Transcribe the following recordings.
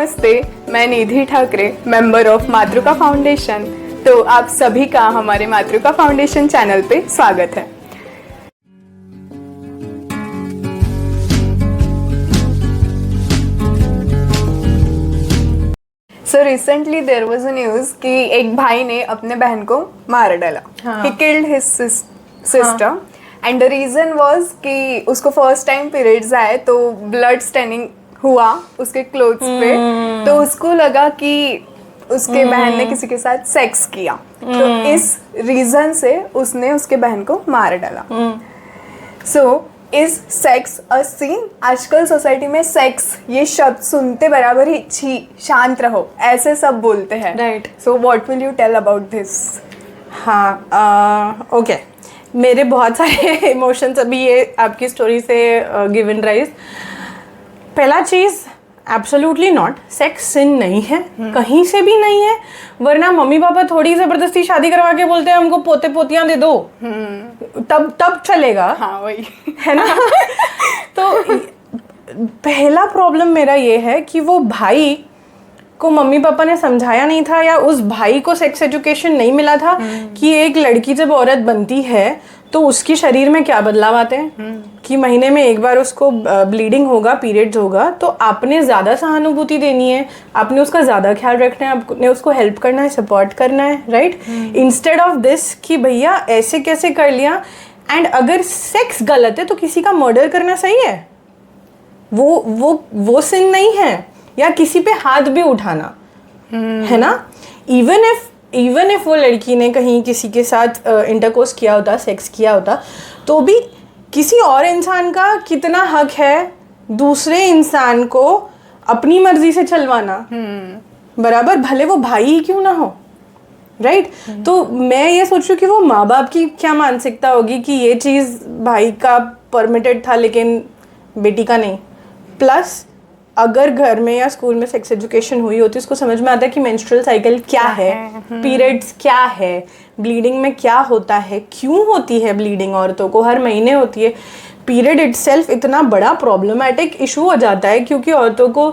नमस्ते, मैं निधि Thackeray, member of Matrika foundation. तो आप सभी का हमारे मातृका फाउंडेशन चैनल पे स्वागत है। So recently there was a news कि एक भाई ने अपने बहन को मार डाला। He killed his sister and the reason was कि उसको फर्स्ट टाइम पीरियड्स आए तो ब्लड स्टेनिंग हुआ उसके क्लोथ्स पे, तो उसको लगा कि उसके बहन ने किसी के साथ सेक्स किया, तो इस रीजन से उसने उसके बहन को मार डाला। So is sex a sin? आजकल सोसाइटी में सेक्स ये शब्द सुनते बराबर ही छी, शांत रहो, ऐसे सब बोलते हैं, right. So what will you tell about this? हाँ, ओके, मेरे बहुत सारे इमोशंस अभी ये आपकी स्टोरी से गिवन राइज। पहला चीज़, एब्सोल्युटली नॉट, सेक्स सिन नहीं है, कहीं से भी नहीं है। वरना मम्मी पापा थोड़ी ज़बरदस्ती शादी करवा के बोलते हैं हमको पोते पोतियां दे दो, तब चलेगा। हाँ वही है ना। तो पहला प्रॉब्लम मेरा ये है कि वो भाई को मम्मी पापा ने समझाया नहीं था, या उस भाई को सेक्स एजुकेशन नहीं मिला था कि एक लड़की जब औरत बनती है तो उसकी शरीर में क्या बदलाव आते हैं, कि महीने में एक बार उसको ब्लीडिंग होगा, पीरियड्स होगा, तो आपने ज़्यादा सहानुभूति देनी है, आपने उसका ज़्यादा ख्याल रखना है, आपने उसको हेल्प करना है, सपोर्ट करना है, राइट। इंस्टेड ऑफ दिस कि भैया ऐसे कैसे कर लिया। एंड अगर सेक्स गलत है तो किसी का मर्डर करना सही है? वो सिन नहीं है, या किसी पे हाथ भी उठाना, है ना। इवन इफ वो लड़की ने कहीं किसी के साथ इंटरकोर्स किया होता, सेक्स किया होता, तो भी किसी और इंसान का कितना हक है दूसरे इंसान को अपनी मर्जी से चलवाना, बराबर, भले वो भाई ही क्यों ना हो, राइट। तो मैं ये सोच रही हूँ कि वो माँ बाप की क्या मानसिकता होगी कि ये चीज़ भाई का परमिटेड था लेकिन बेटी का नहीं। प्लस अगर घर में या स्कूल में सेक्स एजुकेशन हुई होती, उसको समझ में आता है कि मेंस्ट्रुअल साइकिल क्या है, पीरियड्स क्या है, ब्लीडिंग में क्या होता है, क्यों होती है ब्लीडिंग, औरतों को हर महीने होती है। पीरियड इटसेल्फ इतना बड़ा प्रॉब्लमेटिक इशू हो जाता है क्योंकि औरतों को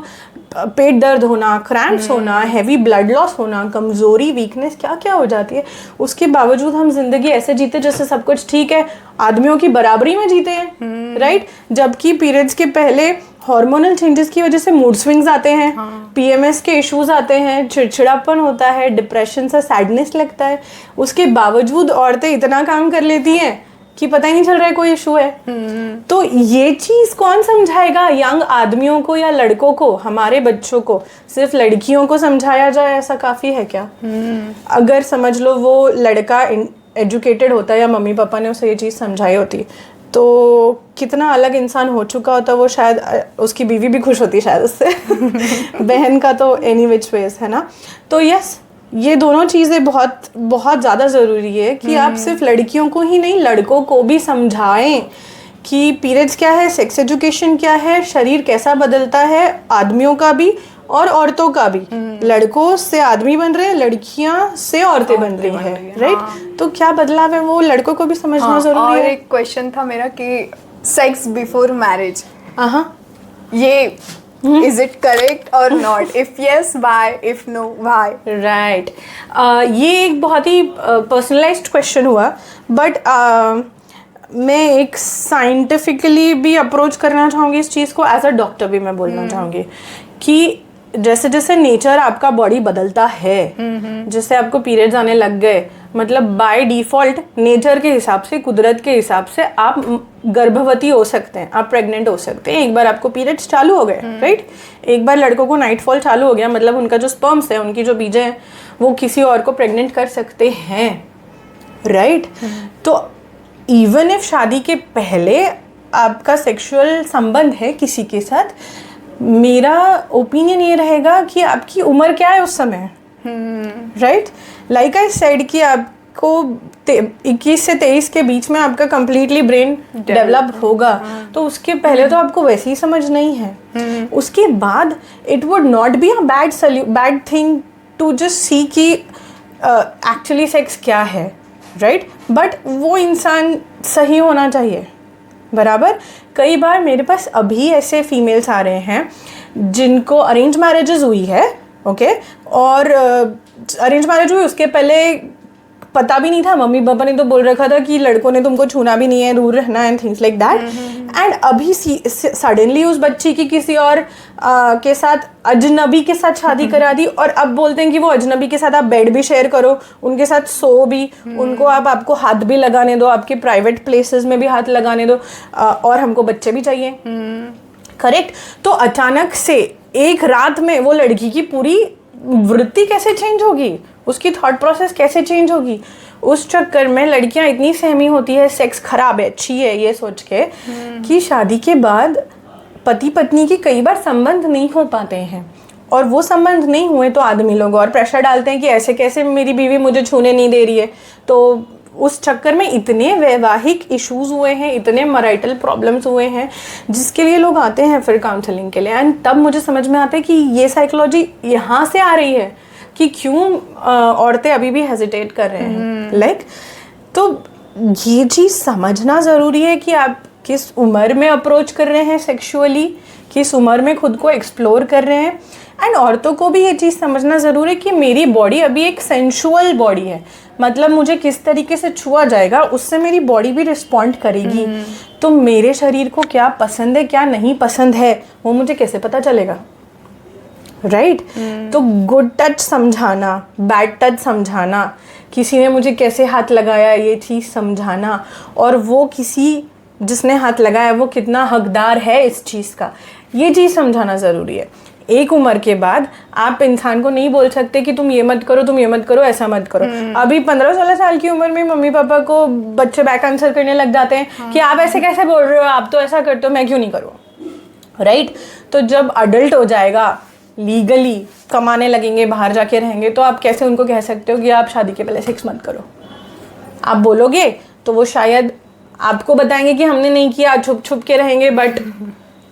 पेट दर्द होना, क्रैम्प्स होना, हैवी ब्लड लॉस होना, कमज़ोरी, वीकनेस, क्या क्या हो जाती है। उसके बावजूद हम जिंदगी ऐसे जीते जैसे सब कुछ ठीक है, आदमियों की बराबरी में जीते हैं, राइट। जबकि पीरियड्स के पहले हार्मोनल चेंजेस की वजह से मूड स्विंग्स आते हैं, पीएमएस के इश्यूज आते हैं, चिड़चिड़ापन होता है, डिप्रेशन सा सैडनेस लगता है। उसके बावजूद औरतें इतना काम कर लेती हैं कि पता ही नहीं चल रहा है कोई इशू है। तो ये चीज कौन समझाएगा यंग आदमियों को या लड़कों को, हमारे बच्चों को? सिर्फ लड़कियों को समझाया जाए ऐसा काफी है क्या? अगर समझ लो वो लड़का एजुकेटेड होता या मम्मी पापा ने उसे ये चीज समझाई होती तो कितना अलग इंसान हो चुका होता वो। शायद उसकी बीवी भी खुश होती शायद उससे बहन का तो एनी विच वेज, है ना। तो यस, ये दोनों चीज़ें बहुत बहुत ज़्यादा ज़रूरी है कि आप सिर्फ लड़कियों को ही नहीं, लड़कों को भी समझाएं कि पीरियड्स क्या है, सेक्स एजुकेशन क्या है, शरीर कैसा बदलता है, आदमियों का भी और औरतों का भी। लड़कों से आदमी बन रहे हैं, लड़कियां से औरतें बन रही हैं, राइट। तो क्या बदलाव है वो लड़कों को भी समझना जरूरी है। और एक क्वेश्चन था मेरा कि सेक्स बिफोर मैरिज, ये is it correct or not? If yes, why? If no, why? Right. ये एक बहुत ही पर्सनलाइज्ड क्वेश्चन हुआ, बट मैं एक साइंटिफिकली भी अप्रोच करना चाहूँगी इस चीज़ को, एज अ डॉक्टर भी मैं बोलना चाहूँगी कि जैसे जैसे नेचर आपका बॉडी बदलता है, जैसे आपको पीरियड्स आने लग गए, मतलब बाय डिफ़ॉल्ट नेचर के हिसाब से, कुदरत के हिसाब से आप गर्भवती हो सकते हैं, आप प्रेग्नेंट हो सकते हैं। एक बार आपको पीरियड्स चालू हो गए, राइट। एक बार लड़कों को नाइटफॉल चालू हो गया, मतलब उनका जो स्पर्म्स है, उनकी जो बीजें हैं, वो किसी और को प्रेग्नेंट कर सकते हैं, राइट। तो इवन इफ शादी के पहले आपका सेक्सुअल संबंध है किसी के साथ, मेरा ओपिनियन ये रहेगा कि आपकी उम्र क्या है उस समय, राइट। लाइक आई सेड कि आपको 21 से 23 के बीच में आपका कंप्लीटली ब्रेन डेवलप होगा, तो उसके पहले तो आपको वैसे ही समझ नहीं है। उसके बाद it would not be a bad thing to just see कि एक्चुअली सेक्स क्या है, राइट। बट वो इंसान सही होना चाहिए, बराबर। कई बार मेरे पास अभी ऐसे फीमेल्स आ रहे हैं जिनको अरेंज मैरिजेस हुई है, ओके, और अरेंज मैरिज हुई, उसके पहले पता भी नहीं था, मम्मी पापा ने तो बोल रखा था कि लड़कों ने तुमको छूना भी नहीं है, दूर रहना, and things like that. And अभी सडनली उस बच्ची की किसी और के साथ, अजनबी के साथ शादी करा दी, और अब बोलते हैं कि वो अजनबी के साथ आप बेड भी शेयर करो, उनके साथ सो भी, उनको आपको हाथ भी लगाने दो, आपके प्राइवेट प्लेसेस में भी हाथ लगाने दो, और हमको बच्चे भी चाहिए, करेक्ट। तो अचानक से एक रात में वो लड़की की पूरी वृत्ति कैसे चेंज होगी, उसकी थॉट प्रोसेस कैसे चेंज होगी। उस चक्कर में लड़कियां इतनी सहमी होती है, सेक्स खराब है, अच्छी है, ये सोच के कि शादी के बाद पति पत्नी की कई बार संबंध नहीं हो पाते हैं, और वो संबंध नहीं हुए तो आदमी लोग और प्रेशर डालते हैं कि ऐसे कैसे मेरी बीवी मुझे छूने नहीं दे रही है। तो उस चक्कर में इतने वैवाहिक इश्यूज हुए हैं, इतने मैरिटल प्रॉब्लम्स हुए हैं, जिसके लिए लोग आते हैं फिर काउंसलिंग के लिए। एंड तब मुझे समझ में आता है कि ये साइकोलॉजी यहाँ से आ रही है कि क्यों औरतें अभी भी हेजिटेट कर रहे हैं, लाइक। तो ये चीज़ समझना ज़रूरी है कि आप किस उम्र में अप्रोच कर रहे हैं सेक्सुअली, किस उम्र में खुद को एक्सप्लोर कर रहे हैं। एंड औरतों को भी ये चीज़ समझना ज़रूरी है कि मेरी बॉडी अभी एक सेंशुअल बॉडी है, मतलब मुझे किस तरीके से छुआ जाएगा उससे मेरी बॉडी भी रिस्पॉन्ड करेगी। तो मेरे शरीर को क्या पसंद है, क्या नहीं पसंद है, वो मुझे कैसे पता चलेगा, राइट। तो गुड टच समझाना, बैड टच समझाना, किसी ने मुझे कैसे हाथ लगाया ये चीज़ समझाना, और वो किसी जिसने हाथ लगाया वो कितना हकदार है इस चीज़ का, ये चीज़ समझाना ज़रूरी है। एक उम्र के बाद आप इंसान को नहीं बोल सकते कि तुम ये मत करो, तुम ये मत करो, ऐसा मत करो। अभी 15-16 साल की उम्र में मम्मी पापा को बच्चे बैक आंसर करने लग जाते हैं कि आप ऐसे कैसे बोल रहे हो, आप तो ऐसा करते हो, मैं क्यों नहीं करूँ, राइट। तो जब अडल्ट हो जाएगा, लीगली कमाने लगेंगे, बाहर जाके रहेंगे, तो आप कैसे उनको कह सकते हो कि आप शादी के पहले सेक्स मत करो। आप बोलोगे तो वो शायद आपको बताएंगे कि हमने नहीं किया, छुप छुप के रहेंगे, बट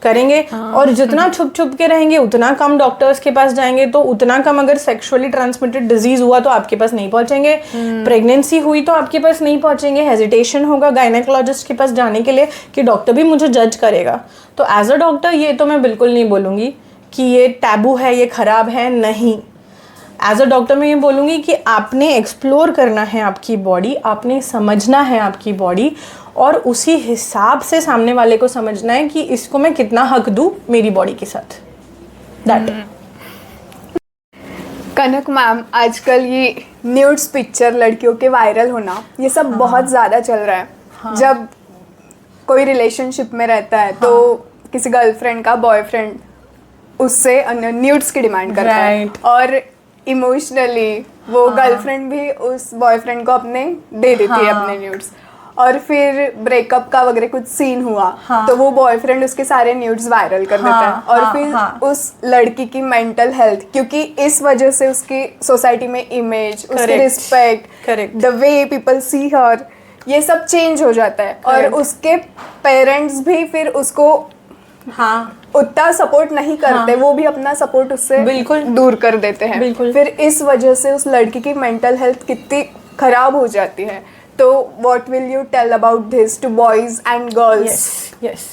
करेंगे। और जितना छुप छुप के रहेंगे उतना कम डॉक्टर्स के पास जाएंगे, तो उतना कम अगर सेक्सुअली ट्रांसमिटेड डिजीज हुआ तो आपके पास नहीं पहुंचेंगे, प्रेगनेंसी हुई तो आपके पास नहीं पहुंचेंगे, हेजिटेशन होगा गायनेकोलॉजिस्ट के पास जाने के लिए कि डॉक्टर भी मुझे जज करेगा। तो एज अ डॉक्टर ये तो मैं बिल्कुल नहीं बोलूँगी कि ये टैबू है, ये ख़राब है, नहीं। एज अ डॉक्टर मैं ये बोलूँगी कि आपने एक्सप्लोर करना है आपकी बॉडी, आपने समझना है आपकी बॉडी, और उसी हिसाब से सामने वाले को समझना है कि इसको मैं कितना हक दूँ मेरी बॉडी के साथ, दैट। कनक मैम, आजकल ये न्यूड्स पिक्चर लड़कियों के वायरल होना, ये सब बहुत ज़्यादा चल रहा है। जब कोई रिलेशनशिप में रहता है तो किसी गर्लफ्रेंड का बॉयफ्रेंड उससे न्यूड्स की डिमांड करता है, और इमोशनली वो गर्लफ्रेंड भी उस बॉयफ्रेंड को अपने दे देती है अपने न्यूड्स, और फिर ब्रेकअप का वगैरह कुछ सीन हुआ तो वो बॉयफ्रेंड उसके सारे न्यूड्स वायरल कर देता है, और फिर उस लड़की की मेंटल हेल्थ, क्योंकि इस वजह से उसकी सोसाइटी में इमेज, उसकी respect, the way people see her, ये सब चेंज हो जाता है। और उसके पेरेंट्स भी फिर उसको उतना सपोर्ट नहीं करते, वो भी अपना सपोर्ट उससे बिल्कुल दूर कर देते हैं। फिर इस वजह से उस लड़की की मेंटल हेल्थ कितनी खराब हो जाती है। तो what will you tell about this to boys and girls? Yes,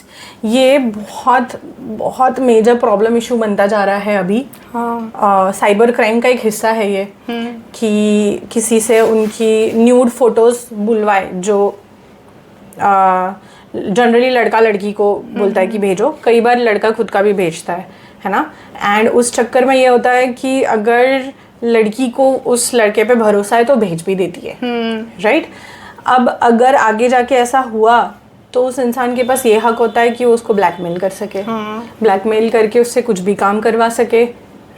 ये बहुत बहुत मेजर प्रॉब्लम इशू बनता जा रहा है अभी। साइबर क्राइम का एक हिस्सा है ये, कि किसी से उनकी न्यूड फोटोज बुलवाए, जो जनरली लड़का लड़की को बोलता है कि भेजो, कई बार लड़का खुद का भी भेजता है ना। एंड उस चक्कर में ये होता है कि अगर लड़की को उस लड़के पे भरोसा है तो भेज भी देती है, राइट। अब अगर आगे जाके ऐसा हुआ तो उस इंसान के पास ये हक होता है कि वो उसको ब्लैकमेल कर सके, ब्लैकमेल करके उससे कुछ भी काम करवा सके,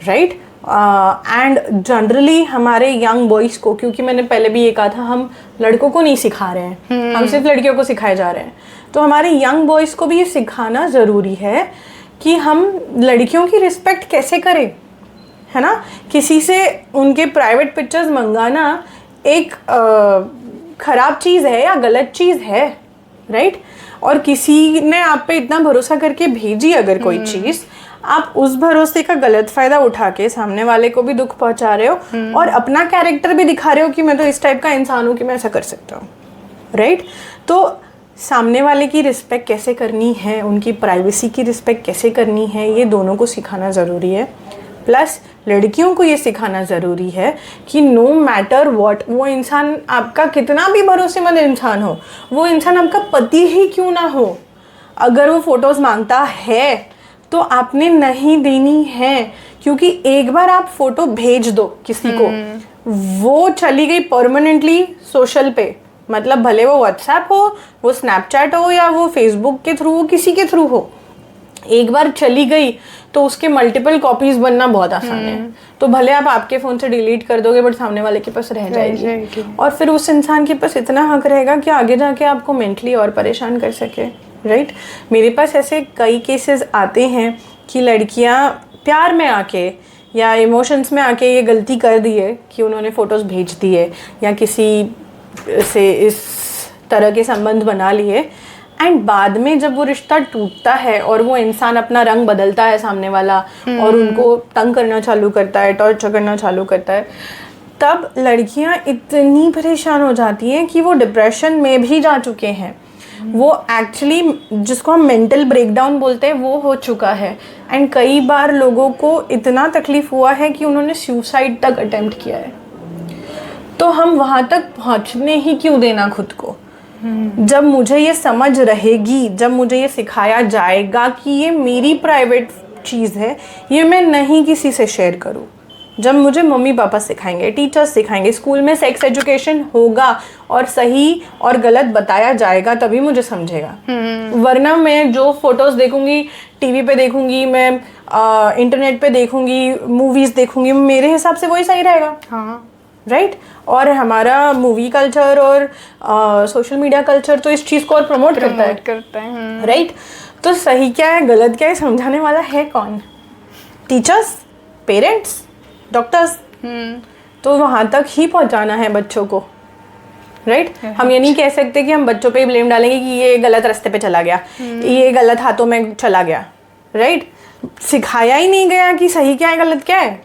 राइट। एंड जनरली हमारे यंग बॉयज़ को, क्योंकि मैंने पहले भी ये कहा था, हम लड़कों को नहीं सिखा रहे हैं, हम सिर्फ लड़कियों को सिखाए जा रहे हैं। तो हमारे यंग बॉयज़ को भी ये सिखाना ज़रूरी है कि हम लड़कियों की रिस्पेक्ट कैसे करें, है ना। किसी से उनके प्राइवेट पिक्चर्स मंगाना एक ख़राब चीज़ है या गलत चीज़ है, राइट। और किसी ने आप पे इतना भरोसा करके भेजी अगर कोई चीज़, आप उस भरोसे का गलत फ़ायदा उठा के सामने वाले को भी दुख पहुंचा रहे हो और अपना कैरेक्टर भी दिखा रहे हो कि मैं तो इस टाइप का इंसान हूँ कि मैं ऐसा कर सकता हूँ, राइट। तो सामने वाले की रिस्पेक्ट कैसे करनी है, उनकी प्राइवेसी की रिस्पेक्ट कैसे करनी है, ये दोनों को सिखाना ज़रूरी है। प्लस लड़कियों को ये सिखाना ज़रूरी है कि नो मैटर व्हाट, वो इंसान आपका कितना भी भरोसेमंद इंसान हो, वो इंसान आपका पति ही क्यों ना हो, अगर वो फ़ोटोज़ मांगता है तो आपने नहीं देनी है। क्योंकि एक बार आप फ़ोटो भेज दो किसी को, वो चली गई परमानेंटली सोशल पे, मतलब भले वो व्हाट्सएप हो, वो स्नैपचैट हो, या वो फेसबुक के थ्रू हो, किसी के थ्रू हो, एक बार चली गई तो उसके मल्टीपल कॉपीज बनना बहुत आसान है। तो भले आप आपके फ़ोन से डिलीट कर दोगे बट सामने वाले के पास रह जाएगी, और फिर उस इंसान के पास इतना हक रहेगा कि आगे जाके आपको मेंटली और परेशान कर सके, राइट। मेरे पास ऐसे कई केसेस आते हैं कि लड़कियां प्यार में आके या इमोशंस में आके ये गलती कर दी है कि उन्होंने फ़ोटोज़ भेज दिए या किसी से इस तरह के संबंध बना लिए, एंड बाद में जब वो रिश्ता टूटता है और वो इंसान अपना रंग बदलता है सामने वाला और उनको तंग करना चालू करता है, टॉर्चर करना चालू करता है, तब लड़कियां इतनी परेशान हो जाती हैं कि वो डिप्रेशन में भी जा चुके हैं। वो एक्चुअली जिसको हम मेंटल ब्रेकडाउन बोलते हैं वो हो चुका है। एंड कई बार लोगों को इतना तकलीफ हुआ है कि उन्होंने सुसाइड तक अटेम्प्ट किया है। तो हम वहाँ तक पहुँचने ही क्यों देना खुद को? जब मुझे ये समझ रहेगी, जब मुझे ये सिखाया जाएगा कि ये मेरी प्राइवेट चीज़ है, ये मैं नहीं किसी से शेयर करूँ, जब मुझे मम्मी पापा सिखाएंगे, टीचर्स सिखाएंगे, स्कूल में सेक्स एजुकेशन होगा और सही और गलत बताया जाएगा, तभी मुझे समझेगा। वरना मैं जो फोटोज़ देखूंगी, टीवी पे देखूंगी, मैं इंटरनेट पे देखूंगी, मूवीज़ देखूंगी, मेरे हिसाब से वही सही रहेगा। हाँ, राइट। और हमारा मूवी कल्चर और सोशल मीडिया कल्चर तो इस चीज़ को और प्रमोट करता है। राइट। तो सही क्या है गलत क्या है समझाने वाला है कौन? Teachers, parents, doctors. तो वहाँ तक ही पहुँचाना है बच्चों को, राइट। हम ये नहीं कह सकते कि हम बच्चों पे ही ब्लेम डालेंगे कि ये गलत रास्ते पे चला गया, ये गलत हाथों में चला गया, राइट। सिखाया ही नहीं गया कि सही क्या है गलत क्या है,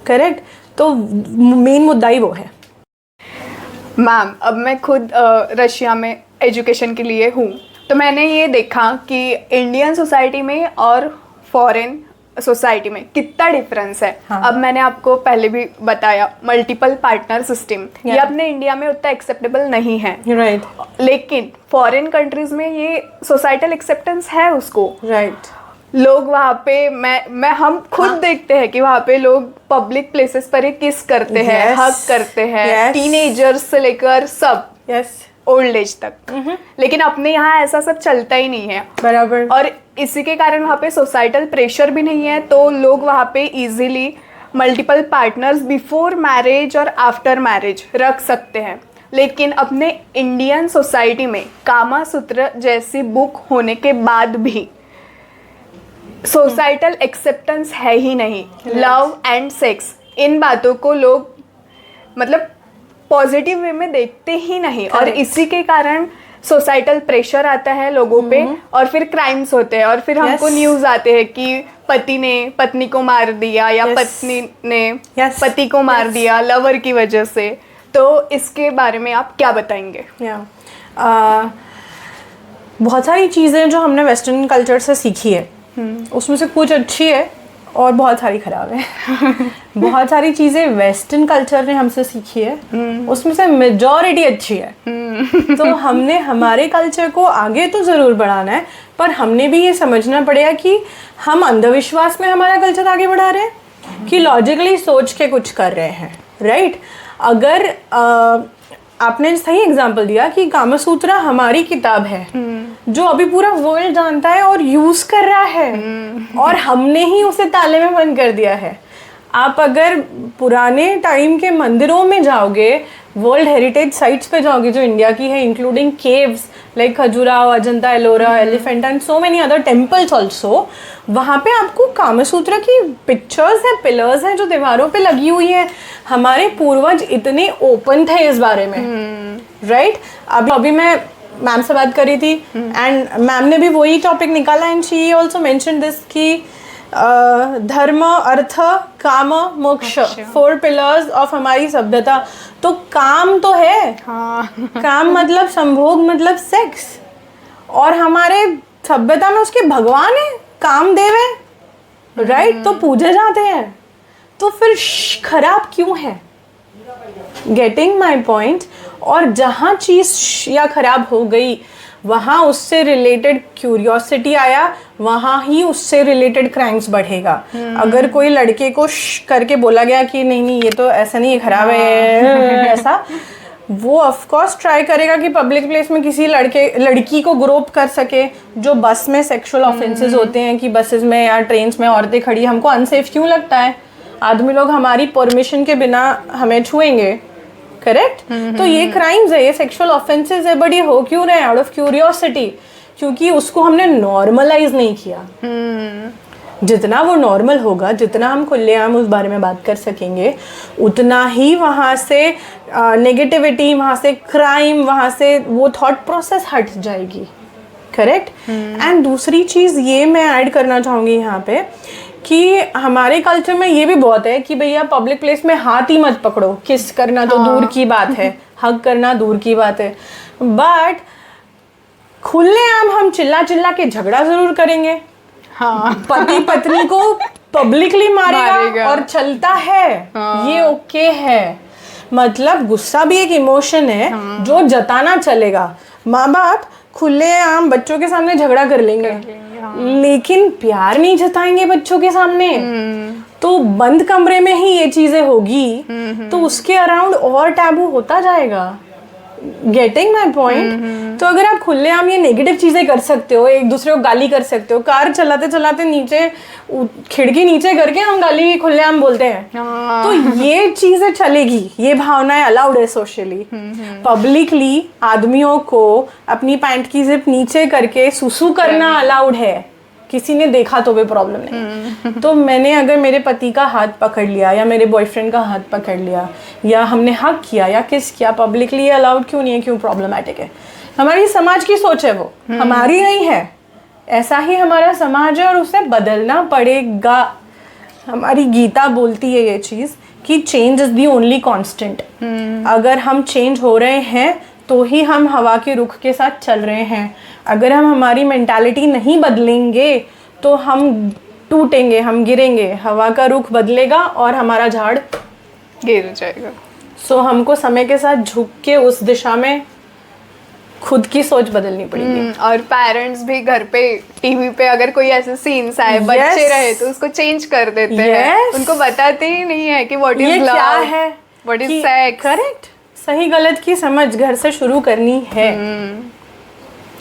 करेक्ट। तो मेन मुद्दा ही वो है। मैम, अब मैं खुद रशिया में एजुकेशन के लिए हूँ, तो मैंने ये देखा कि इंडियन सोसाइटी में और फॉरेन सोसाइटी में कितना डिफरेंस है। हाँ। अब मैंने आपको पहले भी बताया मल्टीपल पार्टनर सिस्टम, ये अपने इंडिया में उतना एक्सेप्टेबल नहीं है, राइट। लेकिन फॉरेन कंट्रीज में ये सोसाइटल एक्सेप्टेंस है उसको, राइट। लोग वहाँ पे मैं हम खुद देखते हैं कि वहाँ पे लोग पब्लिक प्लेसेस पर ही किस करते हैं, हग करते हैं, टीनेजर्स से लेकर सब, ओल्ड एज तक। लेकिन अपने यहाँ ऐसा सब चलता ही नहीं है, बराबर। और इसी के कारण वहाँ पे सोसाइटल प्रेशर भी नहीं है, तो लोग वहाँ पे easily multiple partners before marriage और आफ्टर मैरिज रख सकते हैं। लेकिन अपने इंडियन सोसाइटी में कामा सूत्र जैसी बुक होने के बाद भी सोसाइटल एक्सेप्टेंस है ही नहीं। लव एंड सेक्स, इन बातों को लोग मतलब पॉजिटिव वे में देखते ही नहीं, और इसी के कारण सोसाइटल प्रेशर आता है लोगों पे, और फिर क्राइम्स होते हैं, और फिर हमको न्यूज़ आते हैं कि पति ने पत्नी को मार दिया या पत्नी ने पति को मार दिया लवर की वजह से। तो इसके बारे में आप क्या बताएंगे? बहुत सारी चीज़ें जो हमने वेस्टर्न कल्चर से सीखी है, उसमें से कुछ अच्छी है और बहुत सारी खराब है। बहुत सारी चीज़ें वेस्टर्न कल्चर ने हमसे सीखी है, उसमें से मेजॉरिटी अच्छी है। तो हमने हमारे कल्चर को आगे तो ज़रूर बढ़ाना है, पर हमने भी ये समझना पड़ेगा कि हम अंधविश्वास में हमारा कल्चर आगे बढ़ा रहे हैं कि लॉजिकली सोच के कुछ कर रहे हैं, राइट। अगर आपने सही एग्जाम्पल दिया कि कामसूत्रा हमारी किताब है जो अभी पूरा वर्ल्ड जानता है और यूज कर रहा है, और हमने ही उसे ताले में बंद कर दिया है। आप अगर पुराने टाइम के मंदिरों में जाओगे, वर्ल्ड हेरिटेज साइट्स पे जाओगे जो इंडिया की है, including caves like Khajuraho, Ajanta Ellora, Elephanta and so many other temples also, वहाँ पे आपको कामसूत्र की पिक्चर्स हैं, पिलर्स हैं जो दीवारों पे लगी हुई हैं। हमारे पूर्वज इतने ओपन थे इस बारे में, राइट। अभी मैं मैम से बात कर रही थी एंड मैम ने भी वही टॉपिक निकाला, and she also mention this कि धर्म, अर्थ, काम, मोक्ष, 4 पिलर्स ऑफ हमारी सभ्यता। तो काम तो है, काम मतलब संभोग, मतलब सेक्स, और हमारे सभ्यता में उसके भगवान है, कामदेव है, राइट? तो पूजे जाते हैं, तो फिर खराब क्यों है? Getting my point. और जहाँ चीज़ या खराब हो गई, वहाँ उससे रिलेटेड क्यूरियोसिटी आया, वहाँ ही उससे रिलेटेड क्राइम्स बढ़ेगा। अगर कोई लड़के को करके बोला गया कि नहीं नहीं ये तो ऐसा नहीं है, खराब है ऐसा, वो ऑफ कोर्स ट्राई करेगा कि पब्लिक प्लेस में किसी लड़की को ग्रोप कर सके। जो बस में सेक्सुअल ऑफेंसेस होते हैं कि बसेस में या ट्रेन्स में औरतें खड़ी, हमको अनसेफ क्यों लगता है? आदमी लोग हमारी परमिशन के बिना हमें छुएंगे, करेक्ट? तो ये क्राइम्स है, ये सेक्सुअल ऑफेंसेस है, बट ये हो क्यों रहे हैं? आउट ऑफ क्यूरियोसिटी, क्योंकि उसको हमने नॉर्मलाइज नहीं किया। जितना वो नॉर्मल होगा, जितना हम खुलेआम उस बारे में बात कर सकेंगे, उतना ही वहाँ से नेगेटिविटी, वहाँ से क्राइम, वहाँ से वो थॉट प्रोसेस हट जाएगी, करेक्ट? एंड दूसरी चीज़ ये मैं ऐड करना चाहूँगी यहाँ पे कि हमारे कल्चर में ये भी बहुत है कि भैया पब्लिक प्लेस में हाथ ही मत पकड़ो, किस करना तो दूर की बात है, हग करना दूर की बात है, बट खुलेआम हम चिल्ला चिल्ला के झगड़ा जरूर करेंगे। पति पत्नी को पब्लिकली मारेगा और चलता है, ये ओके है। मतलब गुस्सा भी एक इमोशन है जो जताना चलेगा। माँ बाप खुलेआम बच्चों के सामने झगड़ा कर लेंगे, लेकिन प्यार नहीं जताएंगे बच्चों के सामने। तो बंद कमरे में ही ये चीजें होगी, तो उसके अराउंड और टैबू होता जाएगा। Getting my point? तो अगर आप खुलेआम ये नेगेटिव चीजें कर सकते हो, एक दूसरे को गाली कर सकते हो, कार चलाते चलाते नीचे खिड़की नीचे करके हम गाली खुलेआम बोलते हैं, तो ये चीजें चलेगी, ये भावनाएं अलाउड है सोशली। पब्लिकली आदमियों को अपनी पैंट की जिप नीचे करके सुसु करना अलाउड है, किसी ने देखा तो भी प्रॉब्लम नहीं। तो मैंने अगर मेरे पति का हाथ पकड़ लिया या मेरे बॉयफ्रेंड का हाथ पकड़ लिया या हमने हक किया या किस किया, पब्लिकली अलाउड क्यों नहीं है? क्यों प्रॉब्लमेटिक है? हमारी समाज की सोच है, वो हमारी नहीं है। ऐसा ही हमारा समाज है और उसे बदलना पड़ेगा। हमारी गीता बोलती है ये चीज़ कि change is the only constant. अगर हम चेंज हो रहे हैं तो ही हम हवा के रुख के साथ चल रहे हैं। अगर हम हमारी मेंटालिटी नहीं बदलेंगे तो हम टूटेंगे, हम गिरेंगे, हवा का रुख बदलेगा और हमारा झाड़ गिर जाएगा। सो हमको समय के साथ झुक के उस दिशा में खुद की सोच बदलनी पड़ेगी। और पेरेंट्स भी घर पे टीवी पे अगर कोई ऐसे सीन्स आए, बच्चे रहे तो उसको चेंज कर देते हैं। उनको बताते ही नहीं है कि व्हाट इज लव, क्या है, व्हाट इज सेक्स। करेक्ट, सही गलत की समझ घर से शुरू करनी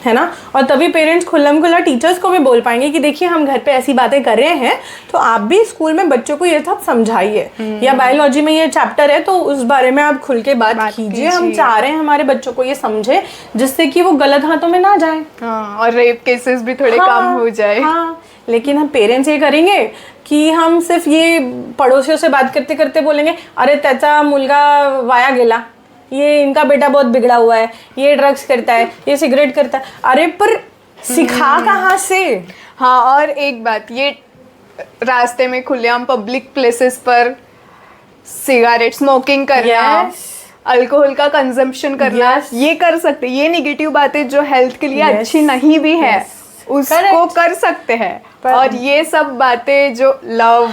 है ना? और तभी पेरेंट्स खुल्लम खुल्ला टीचर्स को भी बोल पाएंगे कि देखिए हम घर पे ऐसी बातें कर रहे हैं, तो आप भी स्कूल में बच्चों को ये सब समझाइए। या बायोलॉजी में ये चैप्टर है तो उस बारे में आप खुल के बात कीजिए। हम चाह रहे हैं हमारे बच्चों को ये समझे, जिससे कि वो गलत हाथों में ना जाए। और रेप केसेस भी थोड़े कम हो जाए। लेकिन हम पेरेंट्स ये करेंगे कि हम सिर्फ ये पड़ोसियों से बात करते करते बोलेंगे, अरे त्याचा मुलगा वाया गेला, ये इनका बेटा बहुत बिगड़ा हुआ है, ये ड्रग्स करता है, ये सिगरेट करता है। अरे पर सिखा कहाँ से? और एक बात, ये रास्ते में खुलेआम पब्लिक प्लेसेस पर सिगरेट स्मोकिंग करना, अल्कोहल का कंजम्पशन करना, ये कर सकते। ये नेगेटिव बातें जो हेल्थ के लिए अच्छी नहीं भी है, उसको कर सकते हैं। और ये सब बातें जो लव,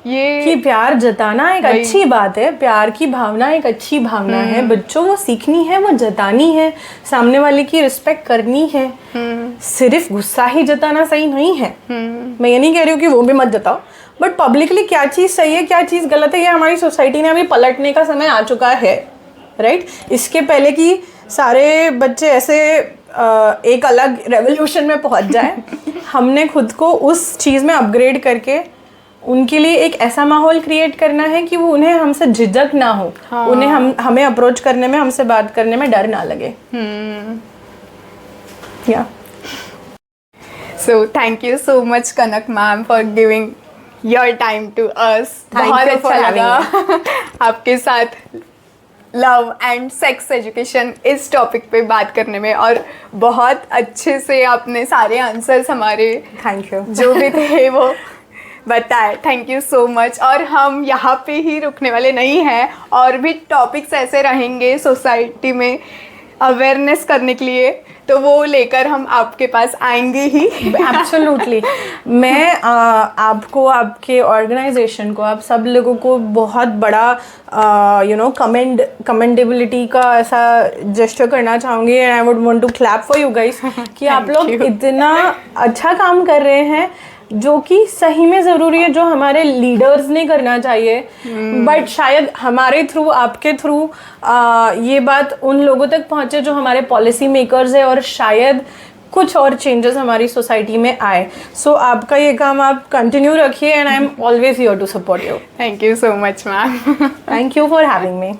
ये कि प्यार जताना एक अच्छी बात है, प्यार की भावना एक अच्छी भावना है। बच्चों को सीखनी है, वो जतानी है, सामने वाले की रिस्पेक्ट करनी है। सिर्फ गुस्सा ही जताना सही नहीं है। मैं ये नहीं कह रही हूँ कि वो भी मत जताओ, बट पब्लिकली क्या चीज़ सही है क्या चीज़ गलत है, ये हमारी सोसाइटी ने अभी पलटने का समय आ चुका है, राइट? इसके पहले कि सारे बच्चे ऐसे एक अलग रेवोल्यूशन में पहुंच जाए, हमने खुद को उस चीज़ में अपग्रेड करके उनके लिए एक ऐसा माहौल क्रिएट करना है कि वो उन्हें हमसे झिझक ना हो, उन्हें हमें अप्रोच करने में, हमसे बात करने में डर ना लगे। या so thank you so much Kanak ma'am for giving your time to us. बहुत अच्छा लगा आपके साथ लव एंड सेक्स एजुकेशन इस टॉपिक पे बात करने में, और बहुत अच्छे से आपने सारे आंसर्स हमारे थैंक यू जो भी थे वो बताया, थैंक यू सो मच। और हम यहाँ पे ही रुकने वाले नहीं हैं, और भी टॉपिक्स ऐसे रहेंगे सोसाइटी में अवेयरनेस करने के लिए, तो वो लेकर हम आपके पास आएंगे ही। एब्सोल्युटली। मैं आपको, आपके ऑर्गेनाइजेशन को, आप सब लोगों को बहुत बड़ा कमेंडेबिलिटी का ऐसा जेस्चर करना चाहूँगी, and I would want to clap for you guys कि आप लोग इतना अच्छा काम कर रहे हैं जो कि सही में ज़रूरी है, जो हमारे लीडर्स ने करना चाहिए। बट शायद हमारे थ्रू, आपके थ्रू ये बात उन लोगों तक पहुँचे जो हमारे पॉलिसी मेकर्स है, और शायद कुछ और चेंजेस हमारी सोसाइटी में आए। सो आपका ये काम आप कंटिन्यू रखिए, and I am always here to support you. Thank you so much ma'am. Thank you for having me.